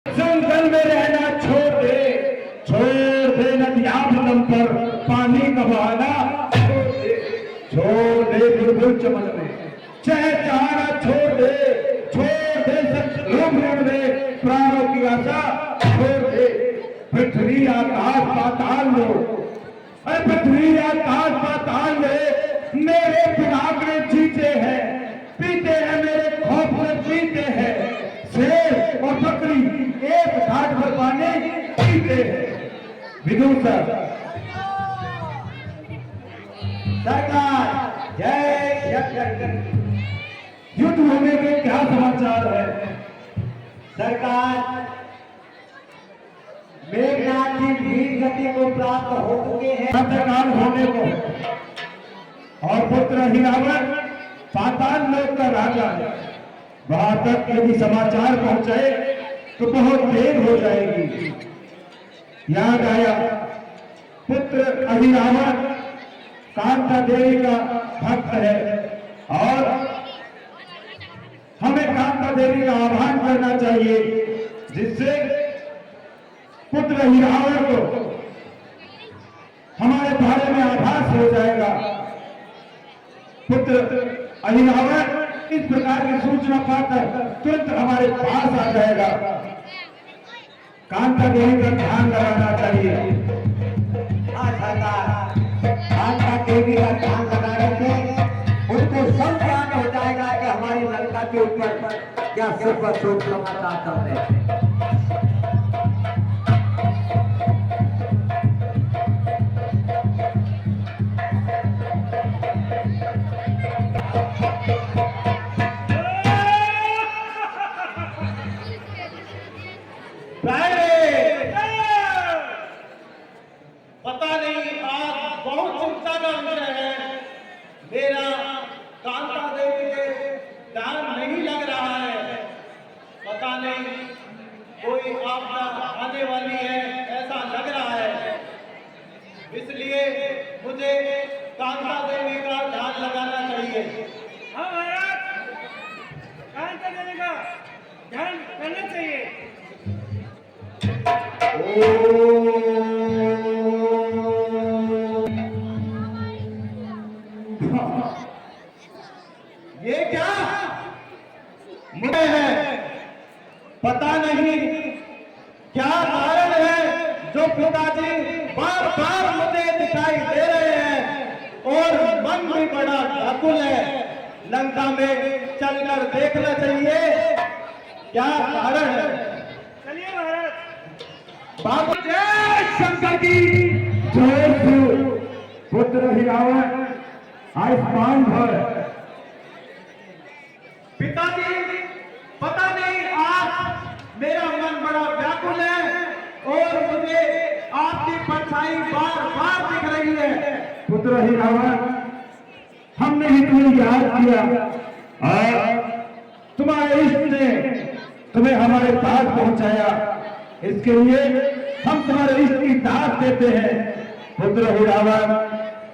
जंगल में रहना छोड़ दे नदियां बदम पर पानी का बहाना छोड़ दे बिल्कुल चमन में चहचहाना छोड़ दे ढूंढ दे प्राणों की आशा छोड़ दे। पृथ्वी आकाश पाताल लो, पृथ्वी आकाश पाताल ले मेरे पिनाकड़े जीते हैं, पीते हैं मेरे खौफ में पीते हैं। शेर और बकरी एक घाट पर पानी पीते हैं। विदूषक सरकार जय युद्ध होने के क्या समाचार है? सरकार मेघनाथ जी धीर गति को प्राप्त हो चुके हैं, अंतकाल होने को, और पुत्र हिरावण पाताल लोक का राजा है। वहां तक यदि समाचार पहुंचाए तो बहुत देर हो जाएगी। याद आया पुत्र अहिरावण कांता देवी का भक्त है और हमें कांता देवी का आह्वान करना चाहिए जिससे पुत्र अहिरावण को हमारे बारे में आभास हो जाएगा। पुत्र अहिरावण इस प्रकार की सूचना पाकर तुरंत हमारे पास आ जाएगा। कांता देवी का ध्यान लगाना चाहिए। सरकार कांता देवी का ध्यान लगाने से उनको सब ज्ञान हो जाएगा कि हमारी लंका के ऊपर क्या सिर्फ शोक समाचार चल रहे हैं। पता नहीं आज बहुत चिंता का विषय है। मेरा कांता देवी के ध्यान नहीं लग रहा है। पता नहीं कोई आपदा आने वाली है ऐसा लग रहा है, इसलिए मुझे कांता देवी का ध्यान लगाना चाहिए। हाँ महाराज, कांता देवी का ध्यान करना चाहिए। ये क्या मुझे है पता नहीं क्या कारण है जो पिताजी बार बार मुझे दिखाई दे रहे हैं और मन भी बड़ा व्याकुल है। लंका में चलकर देखना चाहिए क्या कारण है। चलिए महाराज। बाबू जय शंकर की जय शिव। पुत्र हिरावण आयुष्मान भव। पिताजी पता नहीं आज मेरा मन बड़ा व्याकुल है और मुझे आपकी परछाई बार बार दिख रही है। पुत्र हिरावण हमने ही तुम्हें याद किया और तुम्हारे इष्ट ने तुम्हें हमारे पास पहुंचाया, इसके लिए हम तुम्हारे इष्ट की दाद देते हैं। पुत्र हिरावण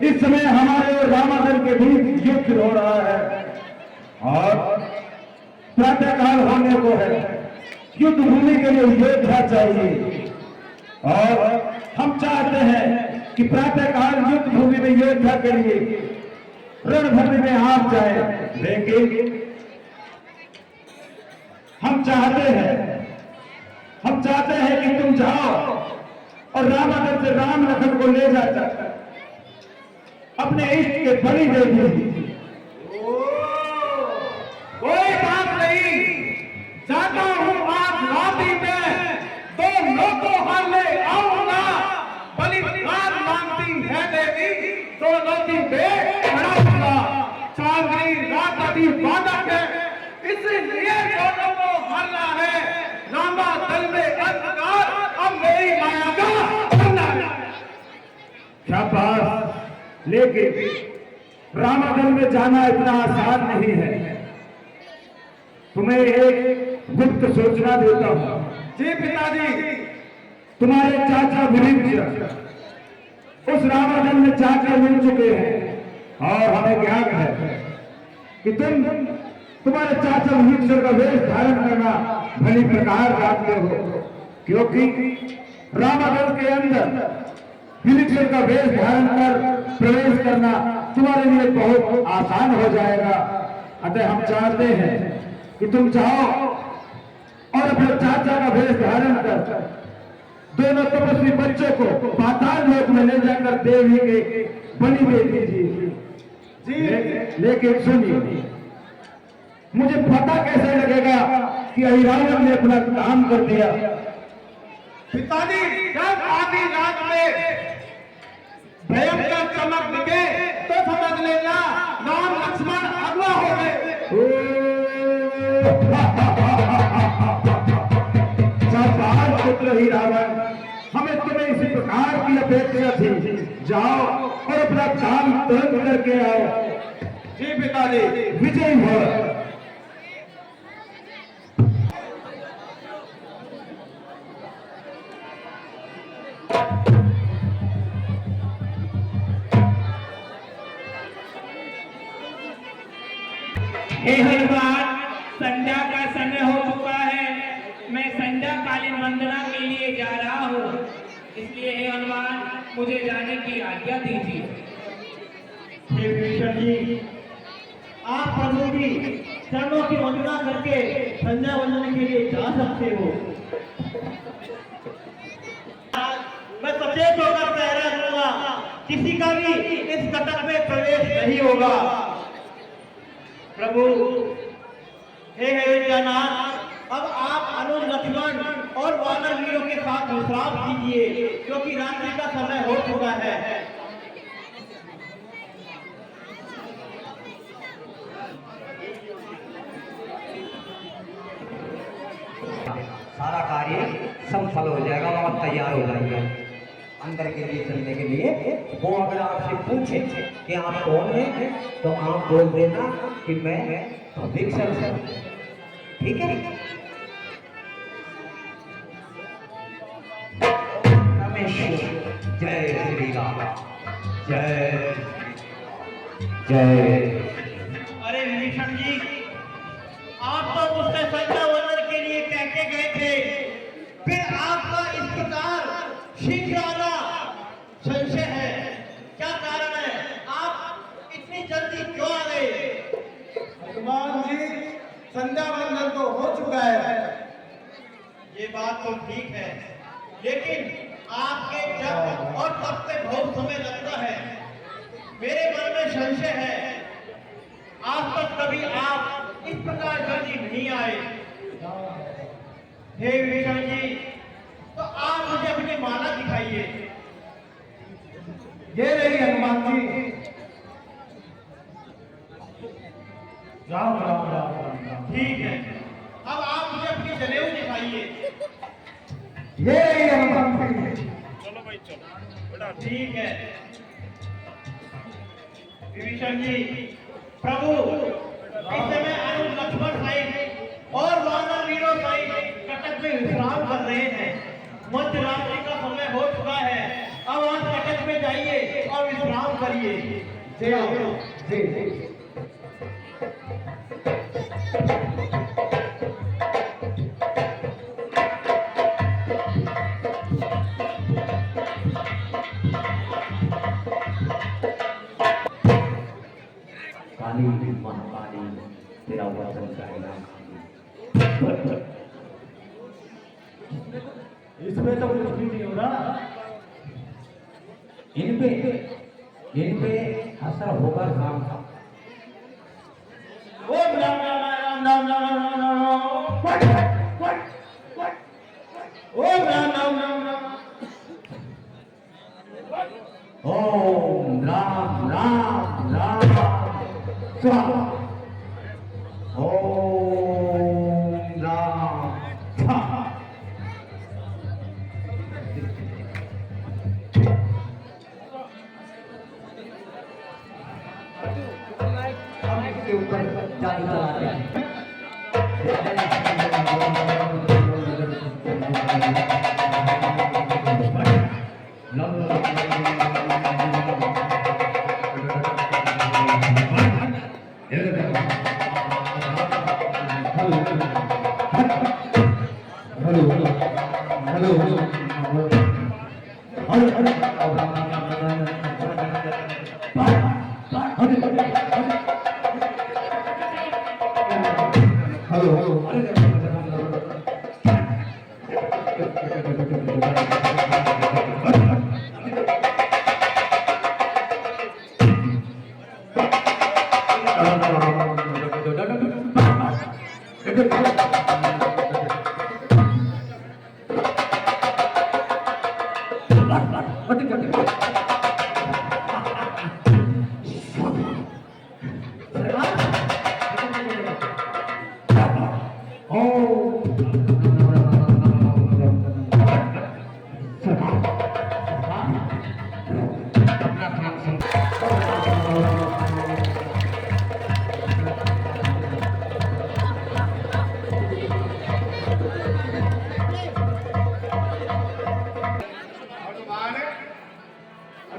इस समय हमारे और रामादल के बीच युद्ध हो रहा है और प्रातःकाल होने को है। युद्ध भूमि के लिए योद्धा चाहिए और हम चाहते हैं कि प्रातःकाल युद्ध भूमि में योद्धा के लिए रणभूमि में आप जाए, लेकिन हम चाहते हैं कि तुम जाओ और रामादल से राम लखन को ले जाकर अपने इष्ट के बलि दे दीजिए। कोई बात नहीं, जाता हूं आज रात्रि में तो लोगों हाले आऊंगा। बलिदान मांगती है देवी तो नदी में खड़ा चांदनी रात अभी बाधक है, इसलिए दोनों को हरना है। रामा दल में अंधकार अब मेरी माया का शाबाश। लेकिन रामादल में जाना इतना आसान नहीं है। तुम्हें एक गुप्त सूचना देता हूं। जी पिताजी। तुम्हारे चाचा विरिंद्र उस रामादल में जाकर मिल चुके हैं और हमें ज्ञान है कि तुम तुम्हारे चाचा युधिष्ठिर का वेश धारण करना भली प्रकार जानते हो, क्योंकि रामागढ़ के अंदर युधिष्ठिर का वेश धारण कर प्रवेश करना तुम्हारे लिए बहुत आसान हो जाएगा। अतः हम चाहते हैं कि तुम जाओ और अपने चाचा का वेश धारण कर दोनों तपस्वी बच्चों को पाताल लोक में ले जाकर देवी के बलि दे दीजिए। लेकिन सुनिए, मुझे पता कैसे लगेगा कि अहिरावण ने अपना काम कर दिया? पिताजी, जब आधी रात में भयंकर चमक दिखे तो समझ लेना राम लक्ष्मण अगवा हो गए। शाबाश पुत्र ही रावण, हमें तुम्हें इसी प्रकार की अपेक्षा थी। जाओ और अपना काम तुरंत करके आओ। जी पिताजी। विजय भव। हे हनुमान, संध्या का समय हो चुका है। मैं संध्या कालीन वंदना के लिए जा रहा हूँ, इसलिए हे हनुमान मुझे जाने की आज्ञा दीजिए। हे विभीषण जी, आप प्रभु की चरणों की वंदना करके संध्या वंदन के लिए जा सकते हो। मैं सचेत होकर पहरा दूंगा, किसी का भी इस कटक में प्रवेश नहीं होगा। प्रभु, हे अयोध्यानाथ, अब आप अनुज लक्ष्मण और वानर वीरों के साथ विश्राम कीजिए, क्योंकि रात्रि का समय हो चुका है। सारा कार्य सफल हो जाएगा और तैयार हो जाएगा अंदर के लिए चलने के लिए। वो अगर आपसे पूछे कि आप कौन हैं, तो आप बोल देना कि मैं विभीषण हूं। ठीक है? जय श्री राम, जय जय। अरे विभीषण जी, आप तो मुझसे संध्या वंदन के लिए कह के गए थे, फिर आपका इस प्रकार शीघ्र आना संशय है। क्या कारण है? आप इतनी जल्दी क्यों आ गए? भगवान जी, संध्या वंदन तो हो चुका है। ये बात तो ठीक है, लेकिन आपके जब और तब से बहुत समय लगता है। मेरे मन में संशय है, आज तक कभी आप इस प्रकार जल्दी नहीं आए। हे विभीषण जी, तो आप मुझे अपनी माला दिखाइए। ये रही हनुमान जी। राम राम राम राम। ठीक है, अब आप मुझे अपनी जनेऊ दिखाइए। ये रही हनुमान जी। ठीक है विभीषण जी। प्रभु, इस समय अनुज लक्ष्मण सहित और वानर वीरों सहित कटक में विश्राम कर रहे हैं। मध्य रात्रि का समय हो चुका है। अब आप कटक में जाइए और विश्राम करिए। जी जी। काली महाकाली तेरा वचन करेगा। इसमें तो कुछ भी नहीं हो रहा। इनपे असर होगा काम का। ओम राम राम राम राम राम राम राम। ओम राम राम राम राम। ओम राम राम राम स्वाहा। ओम राम स्वाहा। हम के ऊपर जादू चलाते हैं।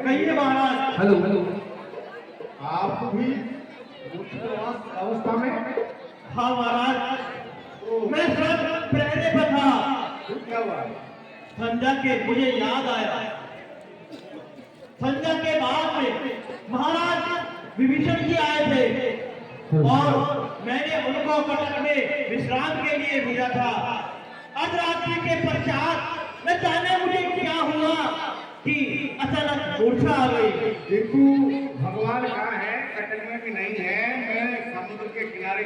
कहिए महाराज। Hello hello. आप भी अवस्था में? हाँ महाराज, मैं सब पहले पर था। क्या हुआ? संध्या के मुझे याद आया। संध्या के बाद में महाराज विभीषण जी आए थे और मैंने उनको कटक में विश्राम के लिए भेजा था। अर्धरात्रि के पश्चात न जाने मुझे क्या हुआ कि अचानक मूर्छा आ गई। देखो भगवान कहाँ है? कटक में भी नहीं है, मैं समुद्र के किनारे